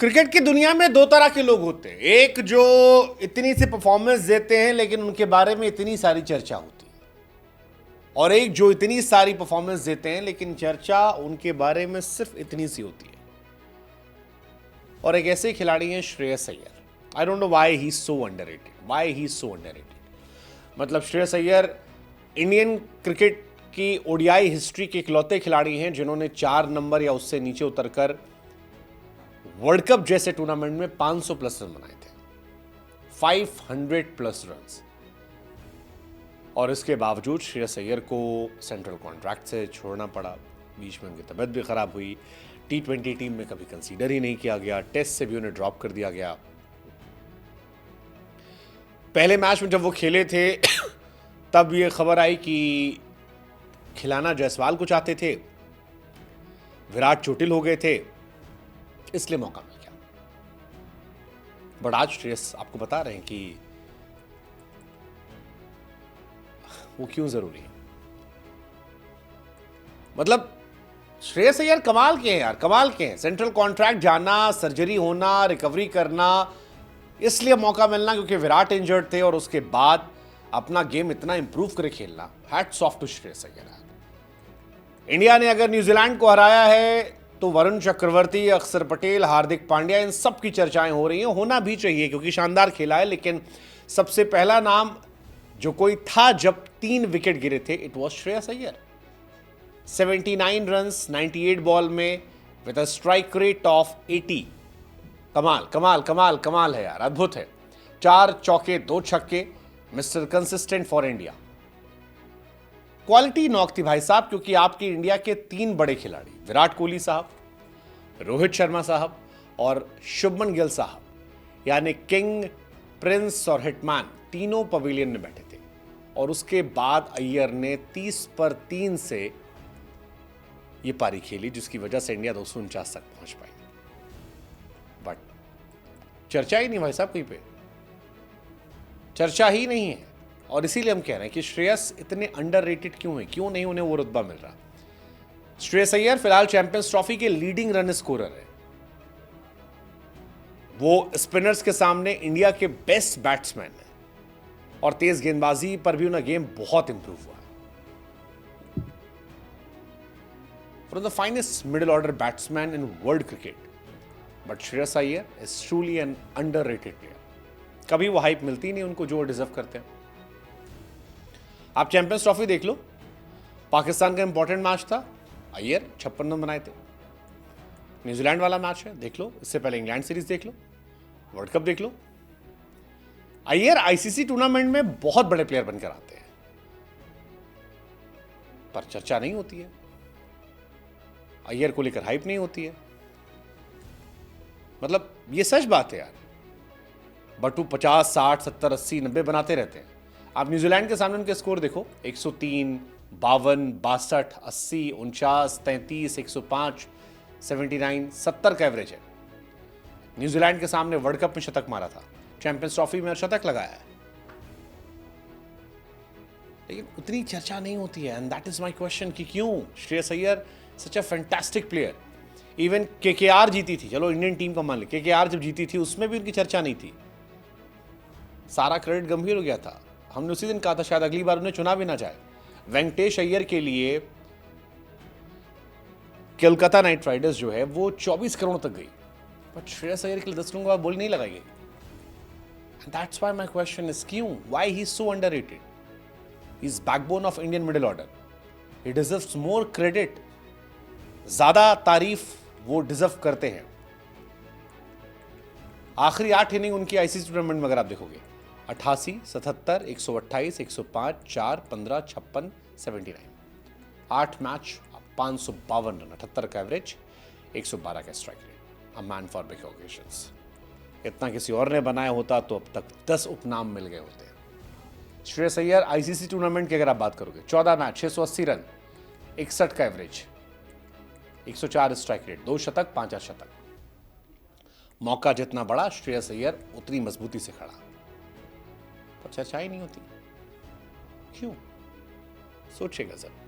Cricket की दुनिया में दो तरह के लोग होते हैं। एक जो इतनी सी परफॉर्मेंस देते हैं लेकिन उनके बारे में इतनी सारी चर्चा होती है, और एक जो इतनी सारी परफॉर्मेंस देते हैं लेकिन चर्चा उनके बारे में सिर्फ इतनी सी होती है। और एक ऐसे खिलाड़ी हैं Shreyas Iyer. I don't know why he is so underrated. मतलब श्रेयस अय्यर इंडियन क्रिकेट की ओडीआई हिस्ट्री के इकलौते खिलाड़ी हैं जिन्होंने 4 नंबर या उससे नीचे उतरकर वर्ल्ड कप जैसे टूर्नामेंट में 500 प्लस रन बनाए थे, 500 प्लस रन्स। और इसके बावजूद श्रेयस अय्यर को सेंट्रल कॉन्ट्रैक्ट से छोड़ना पड़ा। बीच में उनकी तबीयत भी खराब हुई। T20 टीम में कभी कंसीडर ही नहीं किया गया, टेस्ट से भी उन्हें ड्रॉप कर दिया गया। पहले मैच में जब वो खेले थे तब ये खबर आई कि खिलाना जायसवाल को चाहते थे, विराट चोटिल हो गए थे, इसलिए मौका मिल गया। बट आज श्रेयस आपको बता रहे हैं कि वो क्यों जरूरी है। मतलब श्रेयस अय्यर कमाल के हैं यार, कमाल के हैं। सेंट्रल कॉन्ट्रैक्ट जाना, सर्जरी होना, रिकवरी करना, इसलिए मौका मिलना क्योंकि विराट इंजर्ड थे, और उसके बाद अपना गेम इतना इंप्रूव करे खेलना। Hats off to Shreyas Iyer. India ने अगर न्यूजीलैंड को हराया है तो वरुण चक्रवर्ती, अक्षर पटेल, हार्दिक पांड्या, इन सब की चर्चाएं हो रही हैं। होना भी चाहिए क्योंकि शानदार खेला है, लेकिन सबसे पहला नाम जो कोई था जब 3 विकेट गिरे थे, it was Shreyas Iyer. 79 runs 98 ball में with a strike rate of 80। कमाल कमाल कमाल कमाल है यार, अद्भुत है। 4 चौके 2 छक्के, mister consistent for India. Quality knock थी भाई साहब, क्योंकि आपकी इंडिया के 3 बड़े खिलाड़ी विराट कोहली साहब, रोहित शर्मा साहब और शुभमन गिल साहब, यानी किंग, प्रिंस और हिटमैन, तीनों पवेलियन में बैठे थे। और उसके बाद अय्यर ने 30 पर 3 से ये पारी खेली, जिसकी वजह से इंडिया 249 तक पहुंच पाई। बट चर्चा ही नहीं भाई साहब, कहीं पे चर्चा ही नहीं है। और इसीलिए हम कह रहे हैं कि श्रेयस इतने अंडररेटेड क्यों है, क्यों नहीं उन्हें वो रुतबा मिल रहा। श्रेयस अय्यर फिलहाल चैंपियंस ट्रॉफी के लीडिंग रन स्कोरर है। वो स्पिनर्स के सामने इंडिया के बेस्ट बैट्समैन है, और तेज गेंदबाजी पर भी उनका गेम बहुत इंप्रूव हुआ है। From the finest middle order batsman in world cricket, but Shreyas Iyer is truly N underrated player. कभी वो हाइप मिलती नहीं उनको जो वो डिजर्व करते हैं। आप चैंपियंस ट्रॉफी देख लो, पाकिस्तान का इंपॉर्टेंट मैच था, अय्यर 56 रन बनाए थे। न्यूजीलैंड वाला मैच है, देख लो। इससे पहले इंग्लैंड सीरीज देख लो, वर्ल्ड कप देख लो। अय्यर आईसीसी टूर्नामेंट में बहुत बड़े प्लेयर बनकर आते हैं, पर चर्चा नहीं होती है। अय्यर को लेकर हाइप नहीं होती है। मतलब ये सच बात है यार। बटू 50, 60, 70, 80, 90 बनाते रहते हैं। आप न्यूजीलैंड के सामने उनके स्कोर देखो, 103, 52, 62, 80, 49, 33, 105, 79, 70 का एवरेज है। न्यूजीलैंड के सामने वर्ल्ड कप में शतक मारा था, चैंपियंस ट्रॉफी में शतक लगाया है, लेकिन उतनी चर्चा नहीं होती है। And that is my question कि क्यों। Shreyas Iyer such a fantastic player. Even KKR जीती थी, चलो इंडियन टीम का मान ली, केकेआर जब जीती थी उसमें भी उनकी चर्चा नहीं थी। सारा क्रेडिट गंभीर हो गया था। हमने उसी दिन कहा था शायद अगली बार उन्हें चुना भी ना जाए। वेंकटेश अय्यर के लिए कोलकाता नाइट राइडर्स जो है वो 24 करोड़ तक गई, बट श्रेयस अय्यर के लिए 10 करोड़ का बोली नहीं लगाई गई। That's why my question is क्यों, why he is so underrated. He is backbone of Indian middle order. He deserves more credit. ज्यादा तारीफ वो डिजर्व करते हैं। आखिरी 8 इनिंग उनकी आईसीसी टूर्नामेंट में अगर आप देखोगे, 88, 77, 128, 105, 4, 15, 56, 79, 8 मैच, 552 रन, 78 का एवरेज, 112 का strike rate. A man for big occasions. इतना किसी और ने बनाया होता तो अब तक 10 उपनाम मिल गए होते। श्रेयस अय्यर आईसीसी टूर्नामेंट की अगर आप बात करोगे, 14 मैच, 680 रन, 61 का एवरेज, 104 स्ट्राइक रेट, 2 शतक, 5 शतक। मौका जितना बड़ा, श्रेयस अय्यर उतनी मजबूती से खड़ा, पर चर्चा ही नहीं होती। क्यों? सोचिएगा जरा।